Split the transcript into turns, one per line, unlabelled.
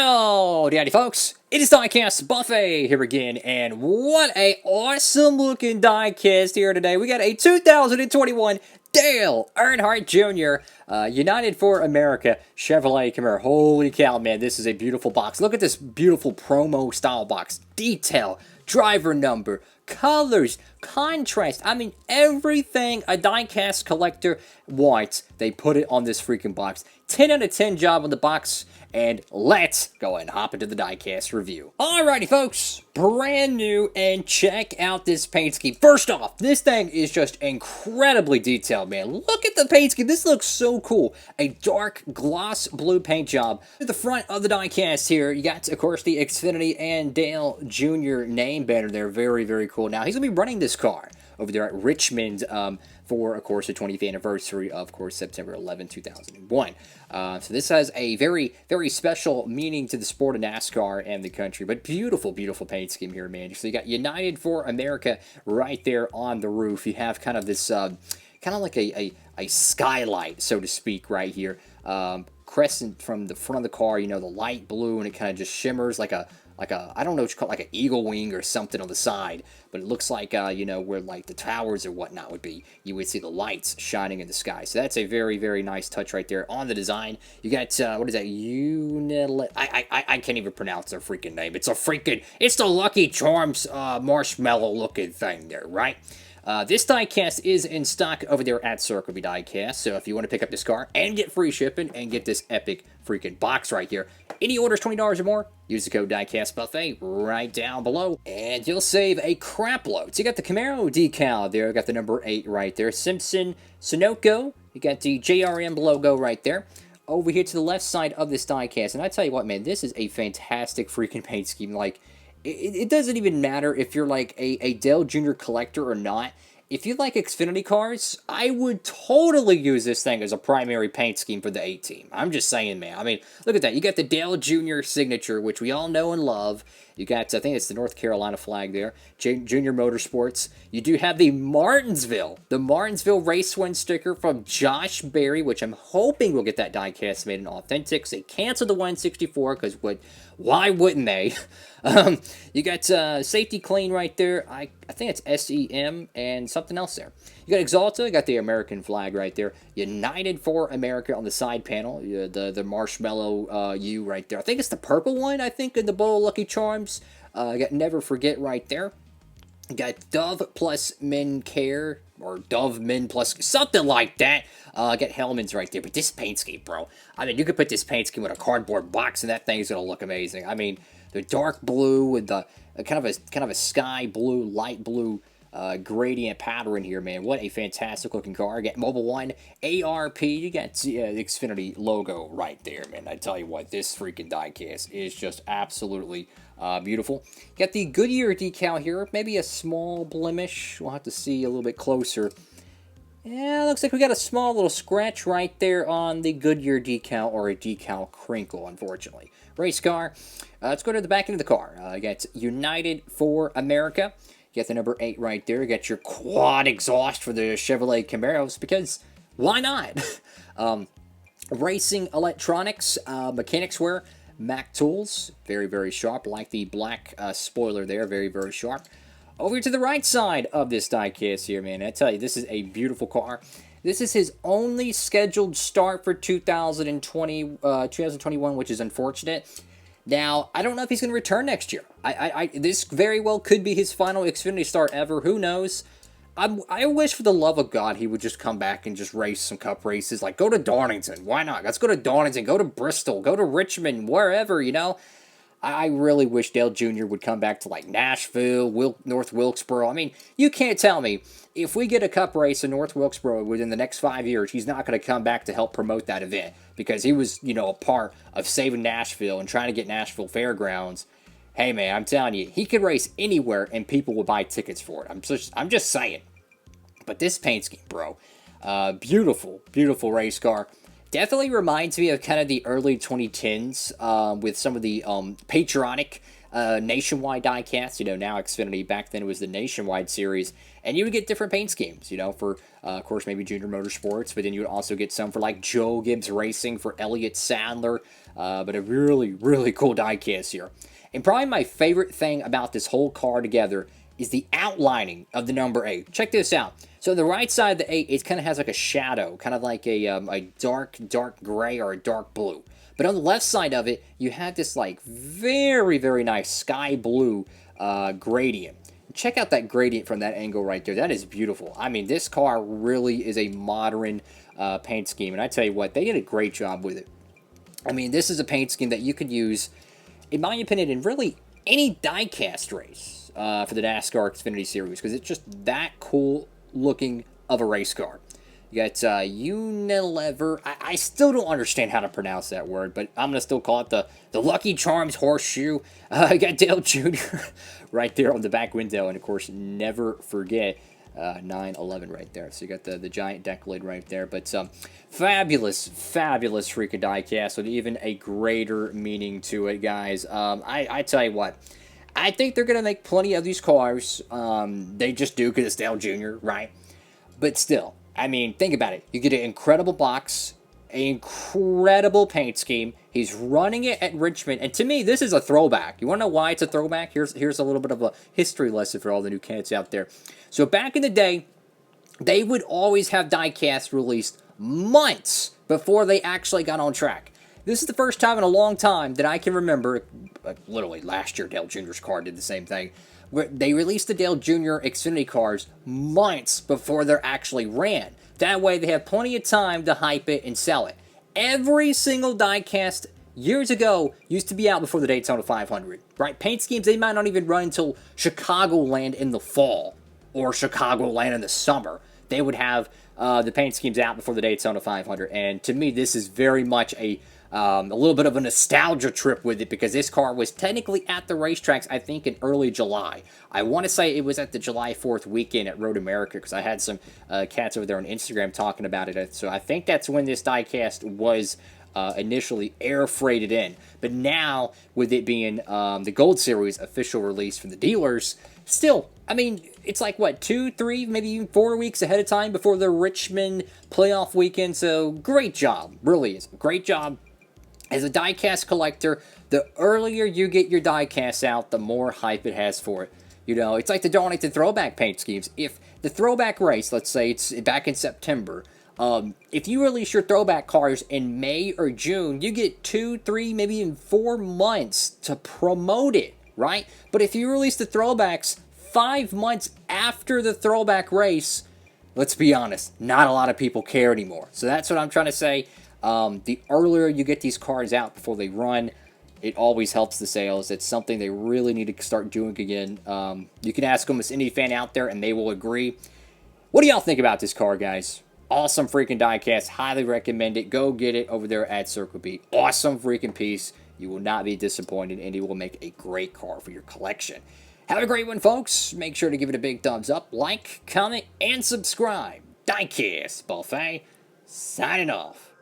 Howdy folks, it is Diecastbuffet here again, and what a awesome looking diecast here today. We got a 2021 Dale Earnhardt Jr. United for America Chevrolet Camaro. Holy cow, man, this is a beautiful box. Look at this beautiful promo style box. Detail, driver number, colors, contrast. I mean, everything a diecast collector wants, they put it on this freaking box. 10 out of 10 job on the box. And let's go and hop into the diecast review. Alrighty, folks, brand new, and check out this paint scheme. First off, this thing is just incredibly detailed, man. Look at the paint scheme. This looks so cool. A dark gloss blue paint job. At the front of the diecast here, you got, of course, the Xfinity and Dale Jr. name banner there. Very, very cool. Now, he's going to be running this car over there at Richmond for, of course, the 20th anniversary of course, September 11, 2001. So this has a very, very special meaning to the sport of NASCAR and the country. But beautiful, beautiful paint scheme here, man. So you got United for America right there on the roof. You have kind of this, kind of like a skylight, so to speak, right here. Crescent from the front of the car, you know, the light blue, and it kind of just shimmers like a I don't know what you call it, like an eagle wing or something on the side, but it looks like, you know, where like the towers or whatnot would be, you would see the lights shining in the sky. So that's a very, very nice touch right there on the design. You got, what is that, I can't even pronounce their freaking name. It's the Lucky Charms marshmallow looking thing there, right? This diecast is in stock over there at Circle B Diecast, so if you want to pick up this car and get free shipping and get this epic freaking box right here, any orders $20 or more, use the code Diecastbuffet right down below, and you'll save a crap load. So you got the Camaro decal there, got the number 8 right there, Simpson, Sunoco, you got the JRM logo right there. Over here to the left side of this diecast, and I tell you what, man, this is a fantastic freaking paint scheme. Like, it doesn't even matter if you're like a Dale Jr. collector or not. If you like Xfinity cars, I would totally use this thing as a primary paint scheme for the 8 team. I'm just saying, man. I mean, look at that. You got the Dale Jr. signature, which we all know and love. You got, I think it's the North Carolina flag there. Junior Motorsports. You do have the Martinsville Race Win sticker from Josh Berry, which I'm hoping will get that diecast made in Authentics. They canceled the 164 because why wouldn't they? You got Safety Clean right there. I think it's SEM and something else there. You got Exalta, you got the American flag right there. United for America on the side panel. The marshmallow U right there. I think it's the purple one, I think, in the bowl of Lucky Charms. You got Never Forget right there. You got Dove plus Men Care, or Dove Men plus, something like that. Got Hellman's right there. But this paint scheme, bro. I mean, you could put this paint scheme with a cardboard box, and that thing's going to look amazing. I mean, the dark blue with the kind of a sky blue, light blue gradient pattern here, man. What a fantastic looking car. You got Mobile One, ARP. You got the Xfinity logo right there, man. I tell you what, this freaking diecast is just absolutely beautiful. Got the Goodyear decal here. Maybe a small blemish. We'll have to see a little bit closer. Yeah, looks like we got a small little scratch right there on the Goodyear decal, or a decal crinkle, unfortunately. Race car. Let's go to the back end of the car. You got United for America. You got the number 8 right there. You got your quad exhaust for the Chevrolet Camaros, because why not? Racing electronics, mechanics wear, Mac tools, very, very sharp. Like the black spoiler there, very, very sharp. Over to the right side of this diecast here, man. I tell you, this is a beautiful car. This is his only scheduled start for 2021, which is unfortunate. Now, I don't know if he's going to return next year. This very well could be his final Xfinity start ever. Who knows? I wish for the love of God he would just come back and just race some cup races. Like, go to Darlington. Why not? Let's go to Darlington. Go to Bristol. Go to Richmond. Wherever, you know. I really wish Dale Jr. would come back to, like, Nashville, North Wilkesboro. I mean, you can't tell me, if we get a cup race in North Wilkesboro within the next 5 years, he's not going to come back to help promote that event, because he was, you know, a part of saving Nashville and trying to get Nashville Fairgrounds. Hey, man, I'm telling you, he could race anywhere and people will buy tickets for it. I'm just saying. But this paint scheme, bro, beautiful, beautiful race car. Definitely reminds me of kind of the early 2010s with some of the patriotic nationwide diecast. You know, now Xfinity, back then it was the nationwide series, and you would get different paint schemes, you know, for, of course, maybe Junior Motorsports, but then you would also get some for, like, Joe Gibbs Racing, for Elliott Sadler, but a really, really cool diecast here. And probably my favorite thing about this whole car together is the outlining of the number 8. Check this out. So the right side of the 8, it kind of has like a shadow, kind of like a dark gray or a dark blue. But on the left side of it, you have this like very, very nice sky blue gradient. Check out that gradient from that angle right there. That is beautiful. I mean, this car really is a modern paint scheme. And I tell you what, they did a great job with it. I mean, this is a paint scheme that you could use, in my opinion, in really any diecast race for the NASCAR Xfinity Series, because it's just that cool looking of a race car. You got Unilever. I still don't understand how to pronounce that word, but I'm going to still call it the Lucky Charms Horseshoe. You got Dale Jr. right there on the back window, and of course, never forget 911 right there. So you got the giant deck lid right there. But fabulous freaking diecast with even a greater meaning to it, guys. I tell you what, I think they're going to make plenty of these cars. They just do because it's Dale Jr., right? But still, I mean, think about it. You get an incredible box, an incredible paint scheme. He's running it at Richmond, and to me, this is a throwback. You want to know why it's a throwback? Here's a little bit of a history lesson for all the new cats out there. So back in the day, they would always have diecast released months before they actually got on track. This is the first time in a long time that I can remember, literally last year, Dale Jr.'s car did the same thing, where they released the Dale Jr. Xfinity cars months before they're actually ran. That way they have plenty of time to hype it and sell it. Every single diecast years ago used to be out before the Daytona 500, right? Paint schemes, they might not even run until Chicagoland in the fall or Chicagoland in the summer. They would have the paint schemes out before the Daytona 500, and to me, this is very much a little bit of a nostalgia trip with it, because this car was technically at the racetracks, I think, in early July. I want to say it was at the July 4th weekend at Road America, because I had some cats over there on Instagram talking about it. So I think that's when this diecast was initially air freighted in. But now, with it being the Gold Series official release from the dealers, still, I mean, it's like, what, 2, 3, maybe even 4 weeks ahead of time before the Richmond playoff weekend. So great job, really is. Great job. As a diecast collector, the earlier you get your diecast out, the more hype it has for it. You know, it's like the Darlington throwback paint schemes. If the throwback race, let's say it's back in September, if you release your throwback cars in May or June, you get 2, 3, maybe even 4 months to promote it, right? But if you release the throwbacks 5 months after the throwback race, let's be honest, not a lot of people care anymore. So that's what I'm trying to say. The earlier you get these cars out before they run, it always helps the sales. It's something they really need to start doing again. You can ask almost any fan out there, and they will agree. What do y'all think about this car, guys? Awesome freaking diecast. Highly recommend it. Go get it over there at Circle B. Awesome freaking piece. You will not be disappointed, and it will make a great car for your collection. Have a great one, folks. Make sure to give it a big thumbs up, like, comment, and subscribe. Diecast Buffet, signing off.